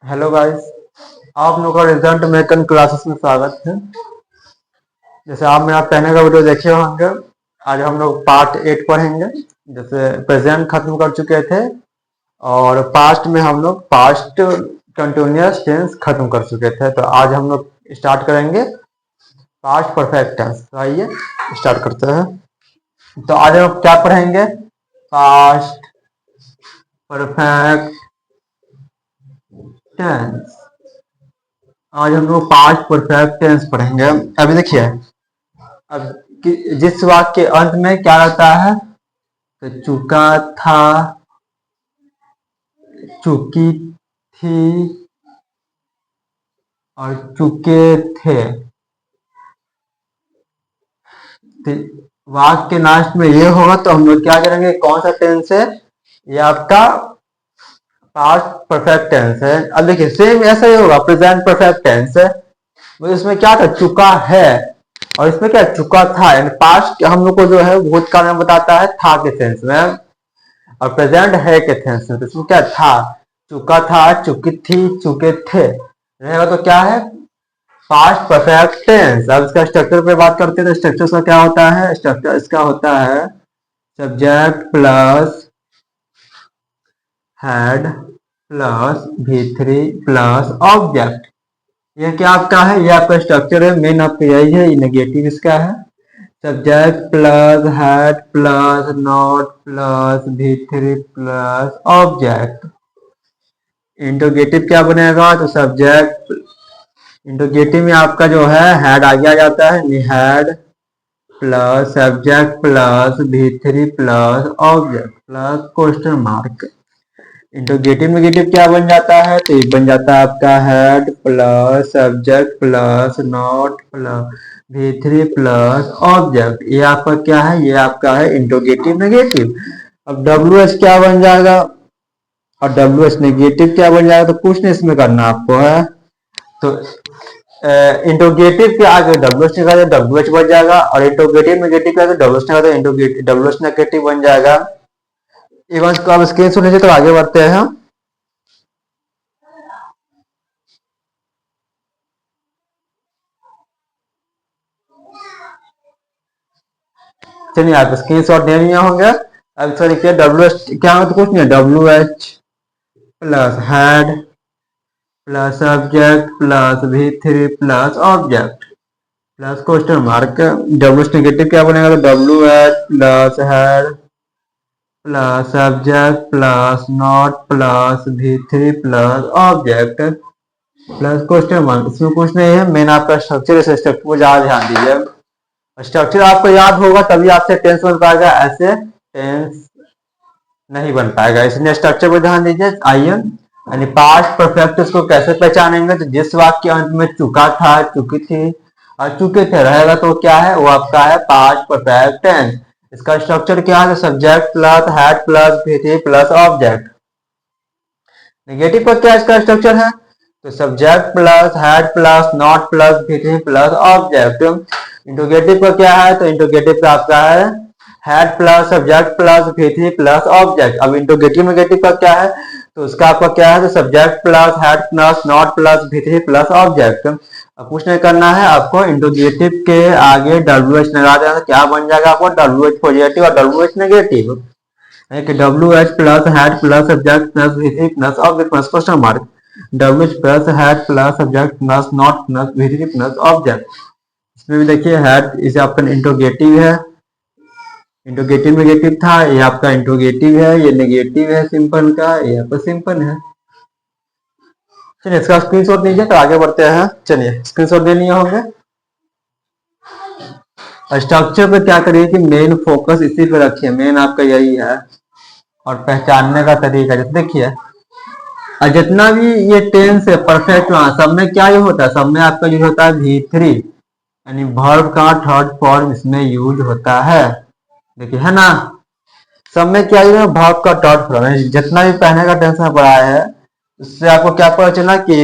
Hello guys. आप लोगों का रिजल्ट अमेरिकन क्लासेस में स्वागत है। जैसे आप मेरा पहले का वीडियो देखे होंगे, आज हम लोग पार्ट 8 पढ़ेंगे। जैसे प्रेजेंट खत्म कर चुके थे और पास्ट में हम लोग पास्ट कंटिन्यूअस टेंस खत्म कर चुके थे, तो आज हम लोग स्टार्ट करेंगे पास्ट परफेक्ट टेंस। तो आइए स्टार्ट करते हैं। तो आज हम क्या पढ़ेंगे? Past perfect tense. आज हम लोग पास्ट परफेक्ट टेंस पढ़ेंगे। अभी देखिए, अब जिस वाक्य के अंत में क्या रहता है, तो चुका था, चुकी थी और चुके थे। तो वाक्य के लास्ट में ये होगा, तो हम लोग क्या करेंगे, कौन सा टेंस है? ये आपका पास्ट परफेक्ट टेंस है। अब देखिए सेम ऐसा ही होगा, प्रेजेंट परफेक्ट टेंस है। इसमें क्या था, चुका है, और इसमें क्या चुका था। यानी पास्ट हम लोग को जो है भूतकाल में बताता है था के सेंस में, और प्रेजेंट है के टेंस में। तो इसमें क्या था, चुका था, चुकी थी, चुके थे रहेगा, तो क्या है, पास्ट परफेक्ट टेंस। अब इसका स्ट्रक्चर पे बात करते हैं, तो स्ट्रक्चर का क्या होता है? स्ट्रक्चर इसका होता है subject plus head plus V3 plus object. ये क्या आपका है? ये आपका स्ट्रक्चर है, मेन आपका यही है। ये नेगेटिव इसका है, subject plus head plus not plus V3 plus object. Interrogative क्या बनेगा, तो सब्जेक्ट, इंट्रोगेटिव में आपका जो है हेड आगे आ जाता है, head plus subject plus V3 plus object plus question mark. Interrogative negative क्या बन जाता है, तो ये बन जाता है आपका head plus subject plus not plus V3 plus object. ये आपका क्या है? ये आपका है इंट्रोगेटिव नेगेटिव। अब WH क्या बन जाएगा, और WH नेगेटिव क्या बन जाएगा, तो कुछ नहीं इसमें करना आपको है। तो इंट्रोगेटिव के आगे WH निकाले, WH बन जाएगा, और इंट्रोगेटिव नेगेटिव के आगे WH निकाले, तो WH नेगेटिव बन जाएगा। इवन को आप स्क्रीन शॉट लीजिए, तो आगे बढ़ते हैं। चलिए आप स्क्रीन शॉट ले लिए होंगे। अब इसका देखिए WH क्या होता है, कुछ नहीं, WH plus head plus subject plus V3 plus object plus question mark. WH negative क्या बनेगा, तो WH plus head plus subject plus not plus V3 plus object plus question mark. इसमें कुछ नहीं है, मेन आपका स्ट्रक्चर, इस स्ट्रक्चर को ज्यादा ध्यान दीजिए। स्ट्रक्चर आपको याद होगा तभी आपसे टेंस बन पाएगा, ऐसे टेंस नहीं बन पाएगा, इसलिए स्ट्रक्चर पर ध्यान दीजिए। आइए, यानी पास्ट परफेक्ट इसको कैसे पहचानेंगे, तो जिस वाक्य के अंत में चुका था, चुकी थी और चुके थे रहेगा, तो क्या है, वो आपका है पास्ट परफेक्ट टेंस। इसका स्ट्रक्चर क्या है, subject plus head plus V3 plus object. Negative का क्या इसका स्ट्रक्चर है, तो subject plus head plus not plus V3 plus object. Interrogative का क्या है, तो इंट्रोगेटिव का आपका है head plus subject plus V3 plus object. अब इंट्रोगेटिव नेगेटिव का क्या है, तो उसका आपका क्या है, तो subject plus head plus not plus V3 plus object. अब कुछ नहीं करना है आपको, इंट्रोगेटिव के आगे WH लगा देना, क्या बन जाएगा आपको, WH पॉजिटिव और WH नेगेटिव। कि WH plus head plus subject plus V3 plus object plus question mark. WH plus head plus subject plus not plus V3 plus object. इसमें भी देखिए हेड इसे आपका इंट्रोगेटिव है, इंट्रोगेटिव नेगेटिव था, ये आपका इंट्रोगेटिव है, ये नेगेटिव है सिंपल का, ये आपका सिंपल है। चलिए इसका स्क्रीनशॉट लीजिए, तो आगे बढ़ते हैं। चलिए स्क्रीनशॉट ले लिए होंगे। स्ट्रक्चर पे क्या करिए कि मेन फोकस इसी पे रखिए, मेन आपका यही है, और पहचानने का तरीका जैसे देखिए, और जितना भी ये टेंस है परफेक्ट सब में क्या यूज होता है, सब में आपका यूज होता है V3, यानी वर्ब का थर्ड फॉर्म इसमें यूज होता है। देखिए है ना, सब में क्या यूज है, वर्ब का थर्ड फॉर्म। जितना भी पहले का टेंस में पढ़ा है, उससे आपको क्या पता चला कि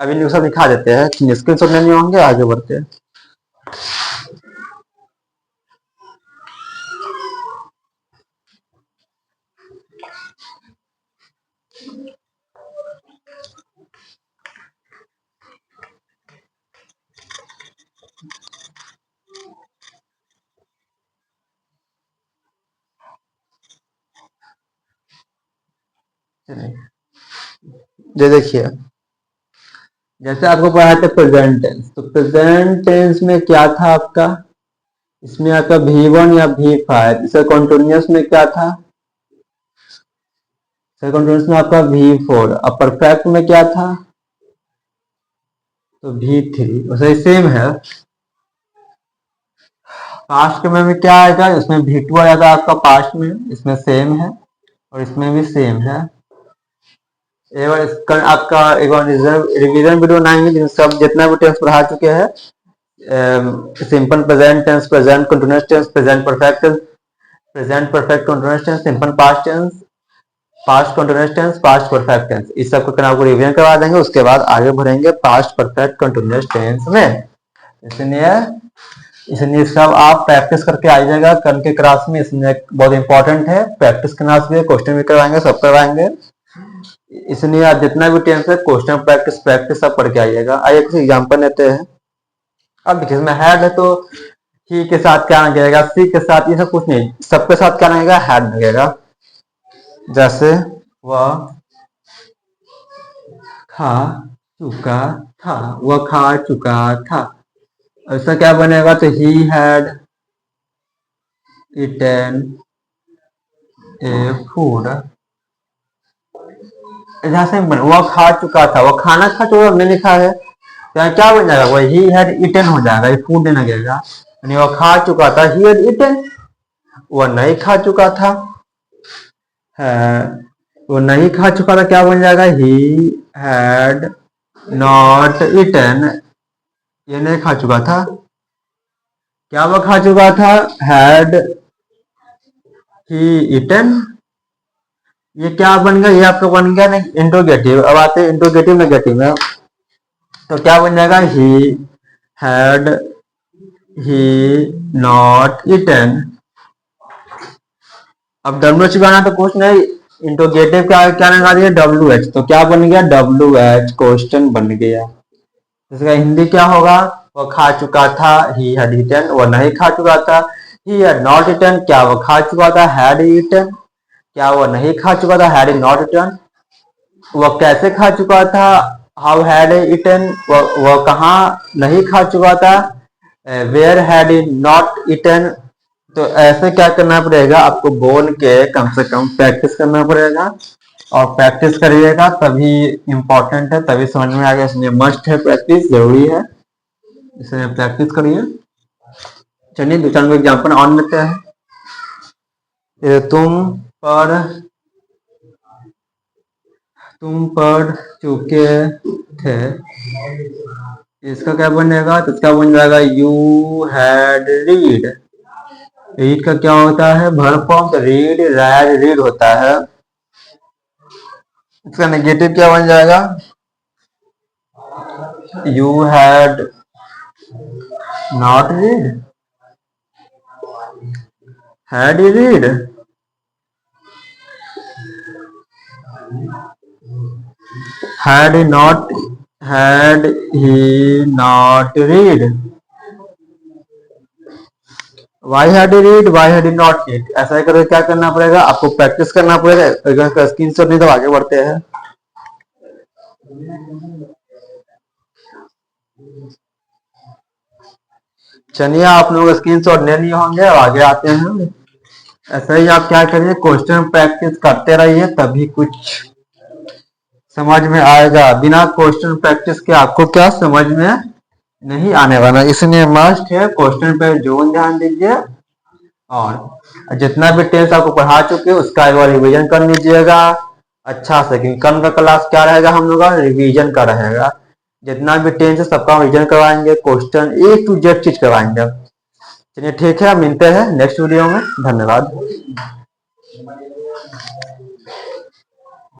अभी न्यूज दिखा देते हैं, स्क्रीन शॉट लेने होंगे, आगे बढ़ते हैं। चलिए ये देखिए, जैसे आपको पढ़ा था प्रेजेंट टेंस, तो प्रेजेंट टेंस में क्या था आपका, इसमें आपका V1 या V5, इसका कॉन्टिन्यूअस में क्या था, कॉन्टिन्यूअस में आपका V4, अब परफेक्ट में क्या था, तो V3, वैसे सेम है। पास्ट में क्या आएगा, इसमें V2 आ जाता है आपका पास्ट में, इसमें सेम है और इसमें भी सेम है। एक बार इसका आपका एक बार रिवीजन वीडियो बनाएंगे जिन सब जितना भी टेंस पढ़ा चुके हैं, simple present tense, present continuous tense, present perfect tense, present perfect continuous tense, simple past tense, past continuous tense, past perfect tense, इस सब को आपको रिवीजन करवा देंगे। उसके बाद आगे बढ़ेंगे पास्ट परफेक्ट कंटीन्यूअस टेंस में। इसलिए सब आप प्रैक्टिस करके आइएगा कल के क्लास में, इसमें बहुत इंपॉर्टेंट है, प्रैक्टिस करना से क्वेश्चन भी करवाएंगे, सब करवाएंगे। इसलिए आप जितना भी टेंस है क्वेश्चन प्रैक्टिस प्रैक्टिस सब पढ़ के आइएगा। आइए कुछ एग्जाम्पल लेते हैं। अब देखिए इसमें हैड है तो ही के साथ क्या लगेगा, सी के साथ, ये सब कुछ नहीं, सबके साथ क्या लगेगा, हैड लगेगा। जैसे वह खा चुका था, वह खा चुका था, ऐसा क्या बनेगा, तो he had eaten a food, जहां से वह खा चुका था, वह खाना खा चुका नहीं लिखा है, तो क्या बन जाएगा, वह ही हैड ईटन हो जाएगा, ये फूड नहीं लगेगा, यानी वह खा चुका था, ही हैड ईटन, वह नहीं खा चुका था, है वो नहीं खा चुका था, क्या बन जाएगा, ही हैड नॉट ईटन, ये नहीं खा चुका था, क्या वह खा चुका था, हैड ही ईटन, ये क्या बन गया, ये आपका बन गया इंट्रोगेटिव। अब आते हैं इंट्रोगेटिव नेगेटिव में, तो क्या बन जाएगा, he had he not eaten. अब WH बनाना तो कुछ नहीं, इंट्रोगेटिव क्या लगा दिया, WH, तो क्या बन गया, WH क्वेश्चन बन गया। इसका हिंदी क्या होगा, वह खा चुका था, ही हैड ईटन, वह नहीं खा चुका था, ही हैड नॉट ईटन, क्या वह खा चुका था, हैड ईटन, क्या वह नहीं खा चुका था, हैड नॉट ईटन, वह कैसे खा चुका था, हाउ हैड ईटन, वह कहाँ नहीं खा चुका था, वेयर हैड नॉट ईटन। तो ऐसे क्या करना पड़ेगा, आपको बोल के कम से कम प्रैक्टिस करना पड़ेगा, और प्रैक्टिस करिएगा तभी इम्पोर्टेंट है, तभी समझ में आ गया, इसलिए मस्ट है, प्रैक्टिस जरूरी है, इसलिए प्रैक्टिस करिए। चलिए दो चार एग्जाम्पल ऑन लेते हैं। तुम पढ़ चुके थे, इसका क्या बनेगा, तो इसका बन जाएगा यू हैड रीड, रीड का क्या होता है, वर्ब फॉर्म, तो रीड रैड रीड होता है। इसका नेगेटिव क्या बन जाएगा, you had not read, had he read, had he not read, why had read, why had not read, ऐसा करके क्या करना पड़ेगा, आपको प्रैक्टिस करना पड़ेगा। अगर स्क्रीनशॉट नहीं तो आगे बढ़ते हैं। चलिए आप लोग स्क्रीनशॉट ले लिए होंगे, आगे आते हैं। ऐसा ही आप क्या करिए, क्वेश्चन प्रैक्टिस करते रहिए, तभी कुछ समझ में आएगा, बिना क्वेश्चन प्रैक्टिस के आपको क्या समझ में नहीं आने वाला, इसलिए मस्ट है क्वेश्चन पे जोर ध्यान दीजिए, और जितना भी टेंस आपको पढ़ा चुके उसका एक बार रिवीजन कर लीजिएगा अच्छा से, क्योंकि कल का क्लास क्या रहेगा, हम लोग का रिवीजन का रहेगा, जितना भी टेंस है सबका रिवीजन करवाएंगे, क्वेश्चन A to Z चीज करवाएंगे। चलिए ठीक है, मिलते हैं नेक्स्ट वीडियो में, धन्यवाद।